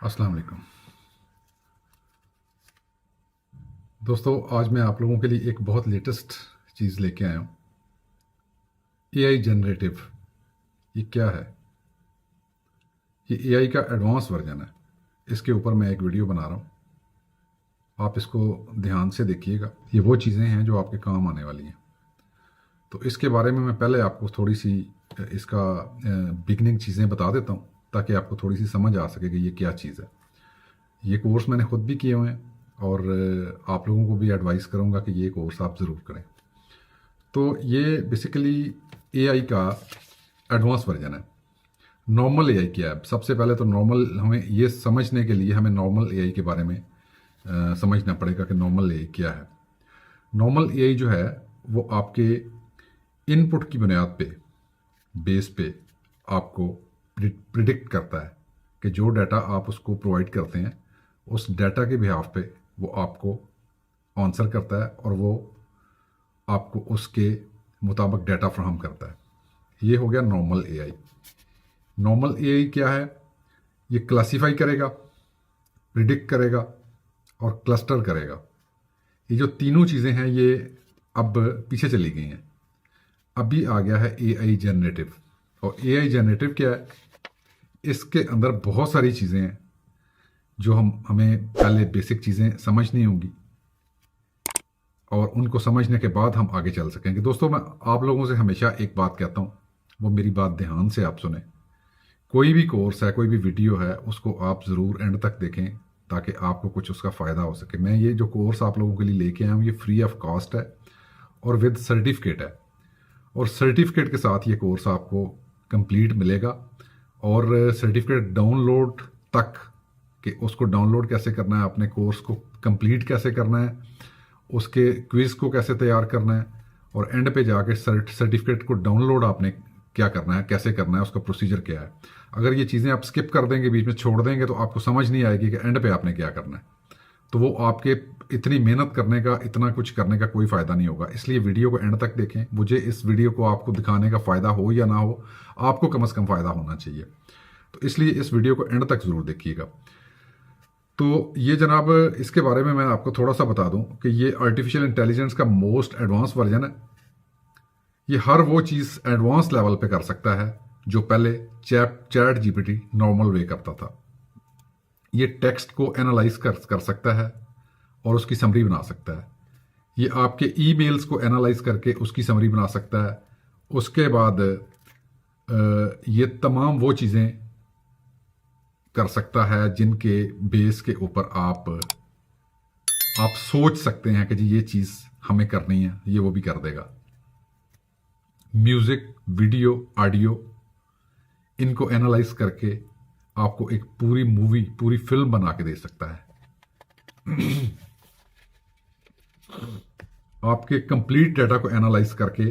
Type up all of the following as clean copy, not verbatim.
अस्सलाम वालेकुम दोस्तों। आज मैं आप लोगों के लिए एक बहुत लेटेस्ट चीज़ लेके आया हूँ। एआई जनरेटिव, ये क्या है? ये एआई का एडवांस वर्जन है। इसके ऊपर मैं एक वीडियो बना रहा हूँ, आप इसको ध्यान से देखिएगा। ये वो चीज़ें हैं जो आपके काम आने वाली हैं। तो इसके बारे में मैं पहले आपको थोड़ी सी इसका बिगनिंग चीज़ें बता देता हूँ, ताकि आपको थोड़ी सी समझ आ सके कि ये क्या चीज़ है। ये कोर्स मैंने खुद भी किए हुए हैं और आप लोगों को भी एडवाइस करूँगा कि ये कोर्स आप ज़रूर करें। तो ये बेसिकली एआई का एडवांस वर्जन है। नॉर्मल एआई क्या है? सबसे पहले तो नॉर्मल, हमें ये समझने के लिए हमें नॉर्मल एआई के बारे में समझना पड़ेगा कि नॉर्मल एआई क्या है। नॉर्मल एआई जो है वो आपके इनपुट की बुनियाद पे, बेस पे आपको प्रिडिक्ट करता है कि जो डाटा आप उसको प्रोवाइड करते हैं, उस डाटा के बिहाफ पे वो आपको आंसर करता है और वो आपको उसके मुताबिक डाटा फ्राहम करता है। ये हो गया नॉर्मल एआई। नॉर्मल एआई क्या है? ये क्लासीफाई करेगा, प्रिडिक्ट करेगा और क्लस्टर करेगा। ये जो तीनों चीज़ें हैं ये अब पीछे चली गई हैं। अभी आ गया है एआई जनरेटिव। और एआई जनरेटिव क्या है? इसके अंदर बहुत सारी चीज़ें हैं जो हमें पहले बेसिक चीज़ें समझनी होंगी और उनको समझने के बाद हम आगे चल सकेंगे। दोस्तों, मैं आप लोगों से हमेशा एक बात कहता हूँ, वो मेरी बात ध्यान से आप सुने। कोई भी कोर्स है, कोई भी वीडियो है, उसको आप ज़रूर एंड तक देखें ताकि आपको कुछ उसका फ़ायदा हो सके। मैं ये जो कोर्स आप लोगों के लिए लेके आया हूँ, ये फ्री ऑफ कॉस्ट है और विद सर्टिफिकेट है। और सर्टिफिकेट के साथ ये कोर्स आपको कंप्लीट मिलेगा। और सर्टिफिकेट डाउनलोड तक, कि उसको डाउनलोड कैसे करना है, अपने कोर्स को कंप्लीट कैसे करना है, उसके क्विज़ को कैसे तैयार करना है, और एंड पे जाके सर्टिफिकेट को डाउनलोड आपने क्या करना है, कैसे करना है, उसका प्रोसीजर क्या है। अगर ये चीज़ें आप स्किप कर देंगे, बीच में छोड़ देंगे, तो आपको समझ नहीं आएगी कि एंड पे आपने क्या करना है। तो वो आपके इतनी मेहनत करने का, इतना कुछ करने का कोई फ़ायदा नहीं होगा। इसलिए वीडियो को एंड तक देखें। मुझे इस वीडियो को आपको दिखाने का फ़ायदा हो या ना हो, आपको कम से कम फ़ायदा होना चाहिए। तो इसलिए इस वीडियो को एंड तक ज़रूर देखिएगा। तो ये जनाब, इसके बारे में मैं आपको थोड़ा सा बता दूं कि ये आर्टिफिशियल इंटेलिजेंस का मोस्ट एडवांस वर्जन है। ये हर वो चीज़ एडवांस लेवल पे कर सकता है जो पहले चैट जीपीटी नॉर्मल वे करता था। ये टेक्स्ट को एनालाइज कर सकता है और उसकी समरी बना सकता है। ये आपके ईमेल्स को एनालाइज करके उसकी समरी बना सकता है। उसके बाद ये तमाम वो चीज़ें कर सकता है जिनके बेस के ऊपर आप सोच सकते हैं कि जी ये चीज़ हमें करनी है, ये वो भी कर देगा। म्यूज़िक, वीडियो, ऑडियो, इनको एनालाइज करके आपको एक पूरी मूवी, पूरी फिल्म बना के दे सकता है। आपके कंप्लीट डाटा को एनालाइज करके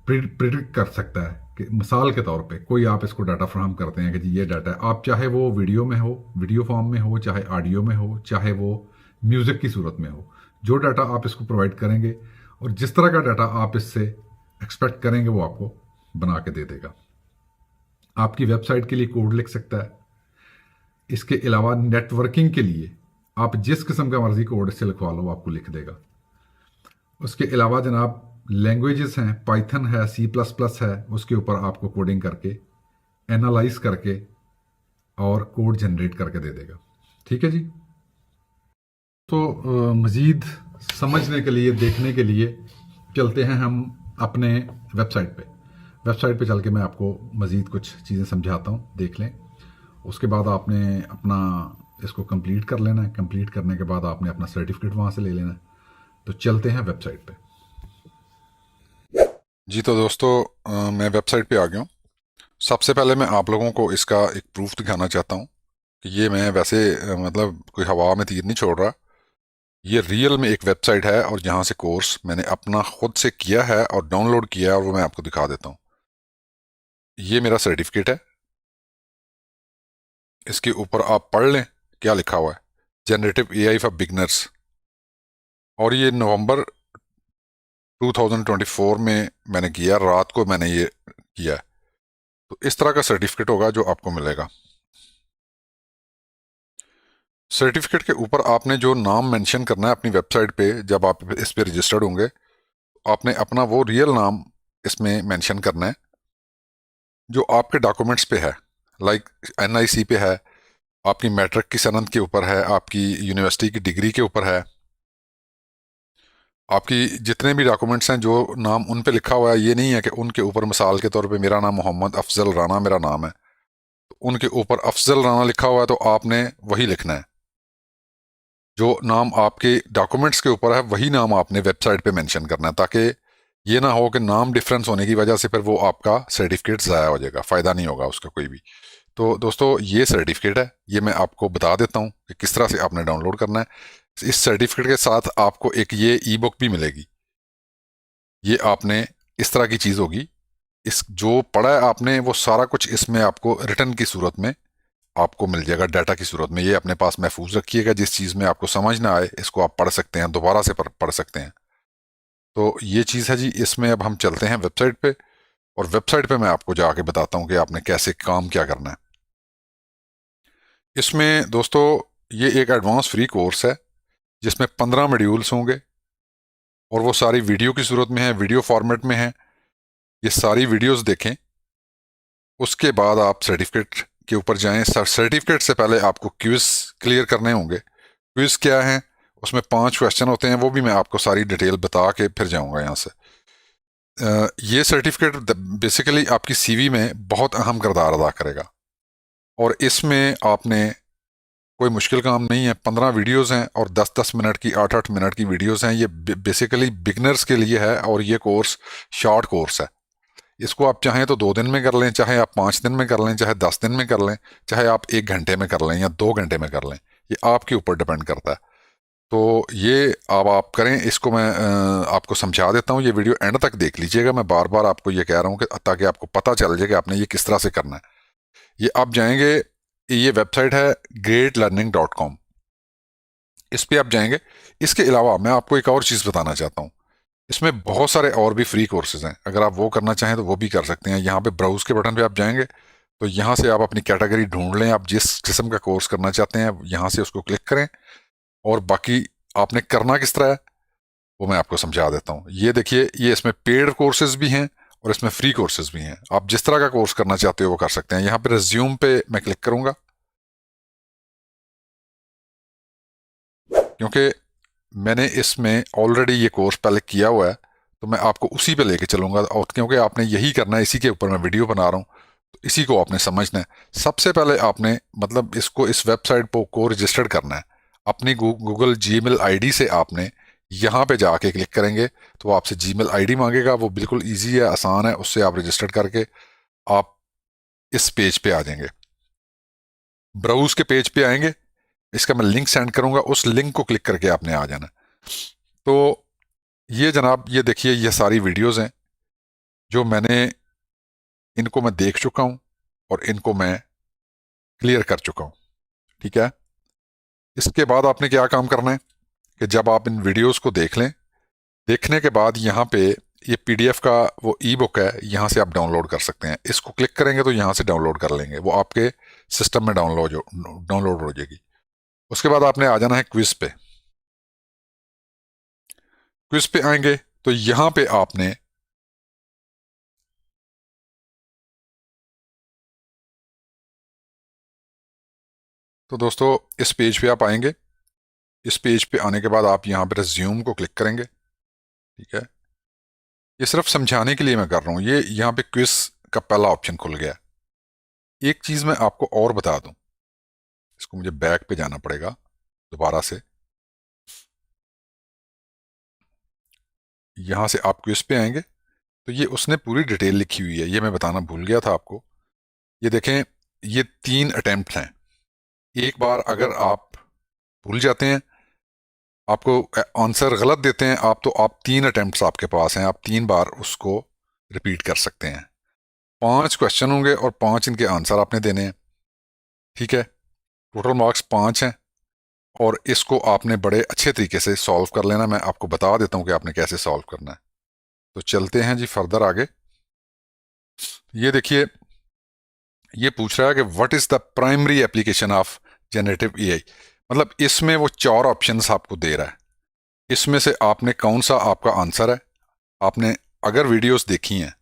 प्रिडिक्ट कर सकता है कि मिसाल के तौर पे कोई आप इसको डाटा फ्राहम करते हैं कि जी ये डाटा है, आप चाहे वो वीडियो में हो, वीडियो फॉर्म में हो, चाहे ऑडियो में हो, चाहे वो म्यूज़िक की सूरत में हो, जो डाटा आप इसको प्रोवाइड करेंगे और जिस तरह का डाटा आप इससे एक्सपेक्ट करेंगे वो आपको बना के दे देगा। आपकी वेबसाइट के लिए कोड लिख सकता है। इसके अलावा नेटवर्किंग के लिए आप जिस किस्म का मर्जी कोड इससे लिखवा लो, आपको लिख देगा। उसके अलावा जनाब लैंग्वेजेस हैं, पाइथन है, C++ है, उसके ऊपर आपको कोडिंग करके, एनालाइज करके और कोड जनरेट करके दे देगा। ठीक है जी। तो मज़ीद समझने के लिए, देखने के लिए चलते हैं हम अपने वेबसाइट पे। वेबसाइट पे चल के मैं आपको मज़ीद कुछ चीज़ें समझाता हूँ, देख लें। उसके बाद आपने अपना इसको कंप्लीट कर लेना है। कंप्लीट करने के बाद आपने अपना सर्टिफिकेट वहाँ से ले लेना है। तो चलते हैं वेबसाइट पे। जी तो दोस्तों, मैं वेबसाइट पे आ गया हूँ। सबसे पहले मैं आप लोगों को इसका एक प्रूफ दिखाना चाहता हूँ कि ये मैं वैसे मतलब कोई हवा में तीर नहीं छोड़ रहा। ये रियल में एक वेबसाइट है और यहाँ से कोर्स मैंने अपना खुद से किया है और डाउनलोड किया है, और वो मैं आपको दिखा देता हूँ। ये मेरा सर्टिफिकेट है। इसके ऊपर आप पढ़ लें क्या लिखा हुआ है, जनरेटिव एआई फॉर बिगनर्स। और ये नवंबर 2024 में मैंने किया, रात को मैंने ये किया है। तो इस तरह का सर्टिफिकेट होगा जो आपको मिलेगा। सर्टिफिकेट के ऊपर आपने जो नाम मेंशन करना है अपनी वेबसाइट पे, जब आप इस पे रजिस्टर्ड होंगे, आपने अपना वो रियल नाम इसमें मेंशन करना है जो आपके डॉक्यूमेंट्स पे है। लाइक एनआईसी पे है, आपकी मैट्रिक की सनद के ऊपर है, आपकी यूनिवर्सिटी की डिग्री के ऊपर है, आपकी जितने भी डॉक्यूमेंट्स हैं जो नाम उन पे लिखा हुआ है। ये नहीं है कि उनके ऊपर मिसाल के तौर पे मेरा नाम मोहम्मद अफजल राना मेरा नाम है, तो उनके ऊपर अफजल राना लिखा हुआ है तो आपने वही लिखना है। जो नाम आपके डॉक्यूमेंट्स के ऊपर है वही नाम आपने वेबसाइट पे मेंशन करना है, ताकि ये ना हो कि नाम डिफरेंस होने की वजह से फिर वो आपका सर्टिफिकेट ज़ाया हो जाएगा, फ़ायदा नहीं होगा उसका कोई भी। तो दोस्तों ये सर्टिफिकेट है, ये मैं आपको बता देता हूँ कि किस तरह से आपने डाउनलोड करना है। इस सर्टिफिकेट के साथ आपको एक ये ई बुक भी मिलेगी। ये आपने इस तरह की चीज़ होगी, इस जो पढ़ा है आपने वो सारा कुछ इसमें आपको रिटर्न की सूरत में आपको मिल जाएगा, डाटा की सूरत में। ये अपने पास महफूज रखिएगा, जिस चीज़ में आपको समझ ना आए इसको आप पढ़ सकते हैं, दोबारा से पढ़ सकते हैं। तो ये चीज़ है जी। इसमें अब हम चलते हैं वेबसाइट पे, और वेबसाइट पे मैं आपको जाके बताता हूँ कि आपने कैसे काम क्या करना है। इसमें दोस्तों ये एक एडवांस फ्री कोर्स है जिसमें 15 मॉड्यूल्स होंगे, और वो सारी वीडियो की सूरत में है, वीडियो फॉर्मेट में है। ये सारी वीडियोस देखें, उसके बाद आप सर्टिफिकेट के ऊपर जाएं। सर्टिफिकेट से पहले आपको क्विज क्लियर करने होंगे। क्विज क्या है, उसमें 5 क्वेश्चन होते हैं, वो भी मैं आपको सारी डिटेल बता के फिर जाऊंगा यहाँ से। ये सर्टिफिकेट बेसिकली आपकी सीवी में बहुत अहम किरदार अदा करेगा, और इसमें आपने कोई मुश्किल काम नहीं है। 15 वीडियोस हैं और 10-10 मिनट की, 8-8 मिनट की वीडियोस हैं। ये बेसिकली बिगनर्स के लिए है, और ये कोर्स शॉर्ट कोर्स है। इसको आप चाहें तो 2 दिन में कर लें, चाहे आप 5 दिन में कर लें, चाहे 10 दिन में कर लें, चाहे आप 1 घंटे में कर लें या 2 घंटे में कर लें, ये आपके ऊपर डिपेंड करता है। तो ये अब आप करें। इसको मैं आपको समझा देता हूँ, ये वीडियो एंड तक देख लीजिएगा। मैं बार बार आपको ये कह रहा हूँ कि ताकि आपको पता चल जाए कि आपने ये किस तरह से करना है। ये आप जाएंगे, ये वेबसाइट है greatlearning.com, इस पे आप जाएंगे। इसके अलावा मैं आपको एक और चीज़ बताना चाहता हूँ, इसमें बहुत सारे और भी फ्री कोर्सेज हैं। अगर आप वो करना चाहें तो वो भी कर सकते हैं। यहाँ पे ब्राउज के बटन पे आप जाएंगे तो यहाँ से आप अपनी कैटेगरी ढूंढ लें, आप जिस किस्म का कोर्स करना चाहते हैं यहाँ से उसको क्लिक करें, और बाकी आपने करना किस तरह है वो मैं आपको समझा देता हूँ। ये देखिए, ये इसमें पेड कोर्सेज भी हैं और इसमें फ्री कोर्सेज भी हैं। आप जिस तरह का कोर्स करना चाहते हो वो कर सकते हैं। यहाँ पे रिज्यूम पे मैं क्लिक करूंगा, क्योंकि मैंने इसमें ऑलरेडी ये कोर्स पहले किया हुआ है, तो मैं आपको उसी पे लेके चलूंगा। और क्योंकि आपने यही करना है, इसी के ऊपर मैं वीडियो बना रहा हूँ, तो इसी को आपने समझना है। सबसे पहले आपने मतलब इसको, इस वेबसाइट को रजिस्टर्ड करना है अपनी गूगल जीमेल आईडी से। आपने यहाँ पे जाके क्लिक करेंगे तो वो आपसे जीमेल आईडी मांगेगा। वो बिल्कुल ईजी है, आसान है, उससे आप रजिस्टर्ड करके आप इस पेज पे आ जाएंगे। ब्राउज के पेज पे आएंगे, इसका मैं लिंक सेंड करूंगा, उस लिंक को क्लिक करके आपने आ जाना। तो ये जनाब, ये देखिए, ये सारी वीडियोस हैं जो मैंने, इनको मैं देख चुका हूं और इनको मैं क्लियर कर चुका हूं। ठीक है। इसके बाद आपने क्या काम करना है कि जब आप इन वीडियोस को देख लें, देखने के बाद यहाँ पे ये पीडीएफ का वो ई बुक है, यहाँ से आप डाउनलोड कर सकते हैं। इसको क्लिक करेंगे तो यहाँ से डाउनलोड कर लेंगे, वो आपके सिस्टम में डाउनलोड हो जाएगी। उसके बाद आपने आ जाना है क्विज पे। क्विज पे आएंगे तो यहाँ पे आपने तो दोस्तों इस पेज पे आप आएंगे। इस पेज पे आने के बाद आप यहाँ पे रिज्यूम को क्लिक करेंगे। ठीक है। ये सिर्फ समझाने के लिए मैं कर रहा हूँ। ये यहाँ पे क्विज का पहला ऑप्शन खुल गया। एक चीज़ मैं आपको और बता दूं, इसको मुझे बैक पे जाना पड़ेगा दोबारा से। यहाँ से आप क्विज पे आएंगे तो ये उसने पूरी डिटेल लिखी हुई है, ये मैं बताना भूल गया था आपको। ये देखें, ये 3 अटेम्प्ट हैं। एक बार अगर आप भूल जाते हैं, आपको आंसर गलत देते हैं आप, तो आप 3 अटेम्प्ट आपके पास हैं, आप 3 बार उसको रिपीट कर सकते हैं। 5 क्वेश्चन होंगे और 5 इनके आंसर आपने देने हैं। ठीक है। टोटल मार्क्स 5 हैं, और इसको आपने बड़े अच्छे तरीके से सॉल्व कर लेना। मैं आपको बता देता हूं कि आपने कैसे सॉल्व करना है। तो चलते हैं जी फर्दर आगे। ये देखिए, ये पूछ रहा है कि what is the primary application of generative AI. मतलब इसमें वो 4 ऑप्शंस आपको दे रहा है, इसमें से आपने कौन सा आपका आंसर है। आपने अगर वीडियोस देखी हैं,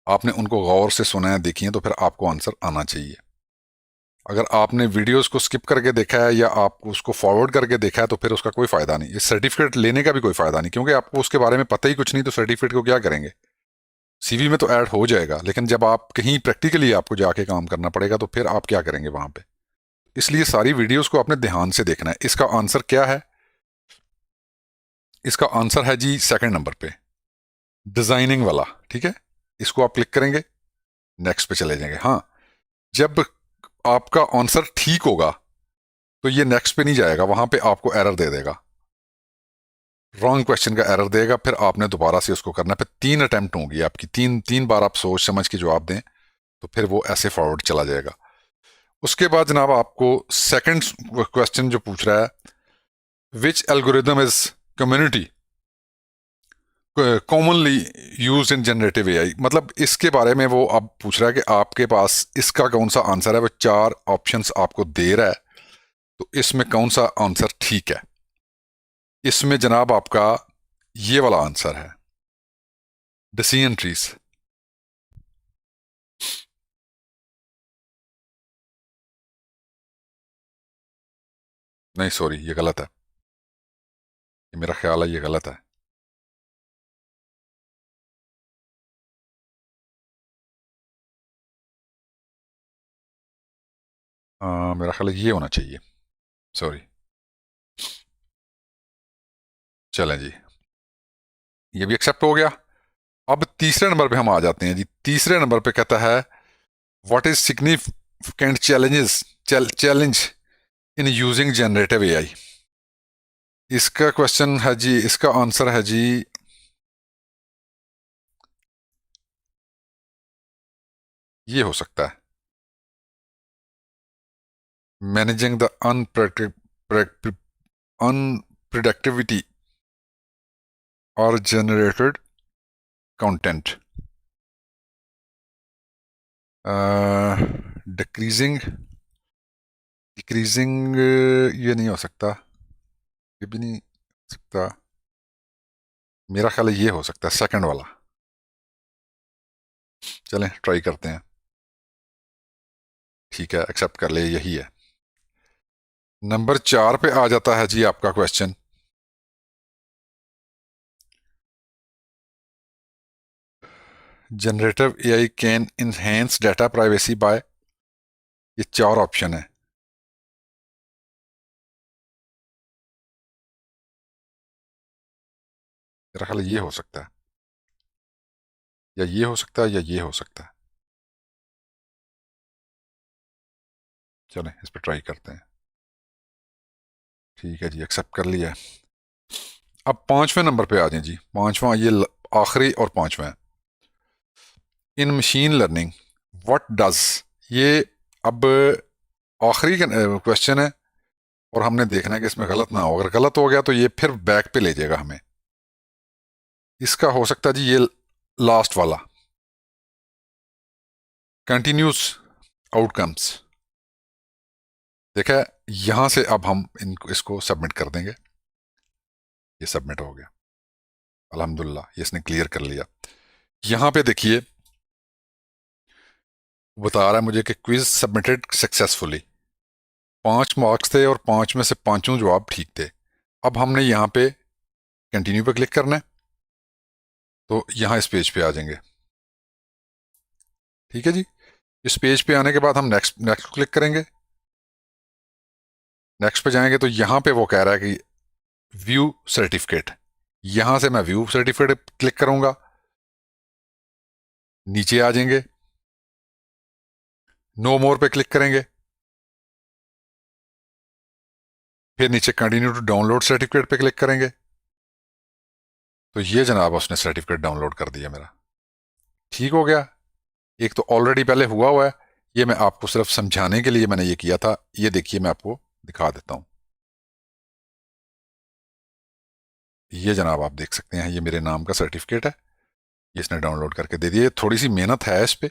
आपने उनको गौर से सुना है, देखी हैं, तो फिर आपको आंसर आना चाहिए। अगर आपने वीडियोस को स्किप करके देखा है या आपको उसको फॉरवर्ड करके देखा है, तो फिर उसका कोई फायदा नहीं, इस सर्टिफिकेट लेने का भी कोई फायदा नहीं, क्योंकि आपको उसके बारे में पता ही कुछ नहीं, तो सर्टिफिकेट को क्या करेंगे। सीवी में तो ऐड हो जाएगा, लेकिन जब आप कहीं प्रैक्टिकली आपको जाके काम करना पड़ेगा, तो फिर आप क्या करेंगे वहां पे। इसलिए सारी वीडियोस को आपने ध्यान से देखना है। इसका आंसर क्या है? इसका आंसर है जी सेकंड नंबर पे, डिजाइनिंग वाला। ठीक है, इसको आप क्लिक करेंगे, नेक्स्ट पे चले जाएंगे। हाँ, जब आपका आंसर ठीक होगा तो ये नेक्स्ट पे नहीं जाएगा, वहां पे आपको एरर दे देगा, रॉन्ग क्वेश्चन का एरर देगा, फिर आपने दोबारा से उसको करना है। फिर 3 अटेम्प्ट होंगी आपकी, तीन तीन बार आप सोच समझ के जवाब दें, तो फिर वो ऐसे फॉरवर्ड चला जाएगा। उसके बाद जनाब आपको सेकंड क्वेश्चन जो पूछ रहा है, which algorithm is community commonly use in generative AI, मतलब इसके बारे में वो अब पूछ रहा है कि आपके पास इसका कौन सा आंसर है। वो 4 ऑप्शंस आपको दे रहा है, तो इसमें कौन सा आंसर ठीक है। इसमें जनाब आपका ये वाला आंसर है, डिसीजन ट्रीज। नहीं सॉरी, ये गलत है, ये मेरा ख्याल है ये गलत है। मेरा ख्याल है ये होना चाहिए, सॉरी। चलें जी, ये भी एक्सेप्ट हो गया। अब तीसरे नंबर पे हम आ जाते हैं जी। तीसरे नंबर पे कहता है, what is significant challenge in using generative AI. इसका क्वेश्चन है जी, इसका आंसर है जी, ये हो सकता है, मैनेजिंग द अनप्रिडिक्टिविटी और जनरेटेड कंटेंट। डिक्रीजिंग डिक्रीजिंग ये नहीं हो सकता, ये भी नहीं हो सकता। मेरा ख्याल है ये हो सकता है, सेकंड वाला। चलें ट्राई करते हैं। ठीक है, एक्सेप्ट कर ले, यही है। नंबर 4 पे आ जाता है जी आपका question, generative AI can enhance data privacy by. ये 4 ऑप्शन है। मेरा ख्याल है ये हो सकता है, या ये हो सकता है, या ये हो सकता है। चलें इस पर ट्राई करते हैं। ठीक है जी, एक्सेप्ट कर लिया। अब 5वें नंबर पे आ जाएं जी। पांचवा, ये आखिरी और 5वां है। इन मशीन लर्निंग व्हाट डज। ये अब आखिरी क्वेश्चन है, और हमने देखना है कि इसमें गलत ना हो। अगर गलत हो गया तो ये फिर बैक पे ले जाएगा हमें। इसका हो सकता है जी ये लास्ट वाला, कंटिन्यूस आउटकम्स। देखा है, यहां से अब हम इसको सबमिट कर देंगे। ये सबमिट हो गया, अल्हम्दुलिल्लाह, ये इसने क्लियर कर लिया। यहां पे देखिए, बता रहा है मुझे कि क्विज सबमिटेड सक्सेसफुली। 5 मार्क्स थे और 5 में से पांचों जवाब ठीक थे। अब हमने यहाँ पे कंटिन्यू पे क्लिक करना है, तो यहाँ इस पेज पे आ जाएंगे। ठीक है जी, इस पेज पे आने के बाद हम नेक्स्ट नेक्स्ट क्लिक करेंगे। नेक्स्ट पे जाएंगे तो यहाँ पे वो कह रहा है कि व्यू सर्टिफिकेट। यहां से मैं व्यू सर्टिफिकेट क्लिक करूंगा, नीचे आ जाएंगे, नो मोर पे क्लिक करेंगे, फिर नीचे कंटिन्यू टू डाउनलोड सर्टिफिकेट पे क्लिक करेंगे। तो ये जनाब उसने सर्टिफिकेट डाउनलोड कर दिया मेरा। ठीक हो गया। एक तो ऑलरेडी पहले हुआ हुआ है, ये मैं आपको सिर्फ समझाने के लिए मैंने ये किया था। ये देखिए, मैं आपको दिखा देता हूं। ये जनाब आप देख सकते हैं, ये मेरे नाम का सर्टिफिकेट है, ये इसने डाउनलोड करके दे दिया। थोड़ी सी मेहनत है इस पे,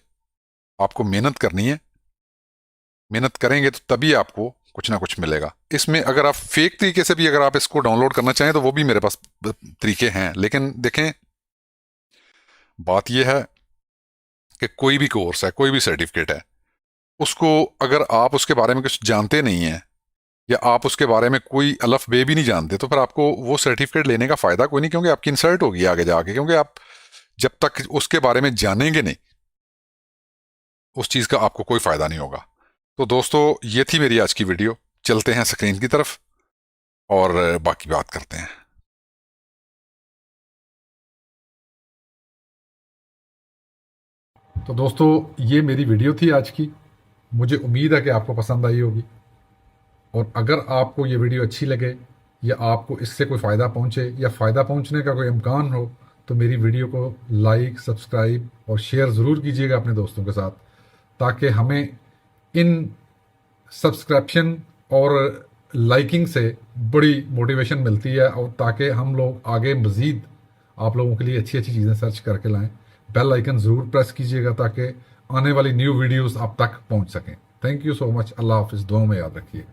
आपको मेहनत करनी है। मेहनत करेंगे तो तभी आपको कुछ ना कुछ मिलेगा। इसमें अगर आप फेक तरीके से भी अगर आप इसको डाउनलोड करना चाहें तो वो भी मेरे पास तरीके हैं, लेकिन देखें बात यह है कि कोई भी कोर्स है, कोई भी सर्टिफिकेट है, उसको अगर आप उसके बारे में कुछ जानते नहीं हैं या आप उसके बारे में कोई अलफ बे भी नहीं जानते तो फिर आपको वो सर्टिफिकेट लेने का फायदा कोई नहीं, क्योंकि आपकी इंसल्ट होगी आगे जाके, क्योंकि आप जब तक उसके बारे में जानेंगे नहीं उस चीज का आपको कोई फायदा नहीं होगा। तो दोस्तों ये थी मेरी आज की वीडियो। चलते हैं स्क्रीन की तरफ और बाकी बात करते हैं। तो दोस्तों ये मेरी वीडियो थी आज की। मुझे उम्मीद है कि आपको पसंद आई होगी, और अगर आपको ये वीडियो अच्छी लगे या आपको इससे कोई फ़ायदा पहुंचे या फ़ायदा पहुंचने का कोई इम्कान हो तो मेरी वीडियो को लाइक, सब्सक्राइब और शेयर ज़रूर कीजिएगा अपने दोस्तों के साथ, ताकि हमें इन सब्सक्रिप्शन और लाइकिंग से बड़ी मोटिवेशन मिलती है, और ताकि हम लोग आगे मज़ीद आप लोगों के लिए अच्छी अच्छी चीज़ें सर्च करके लाएं। बेल आइकन ज़रूर प्रेस कीजिएगा ताकि आने वाली न्यू वीडियोस आप तक पहुंच सकें। Thank you so much. Allah हाफिज़। दुआ में याद रखिए।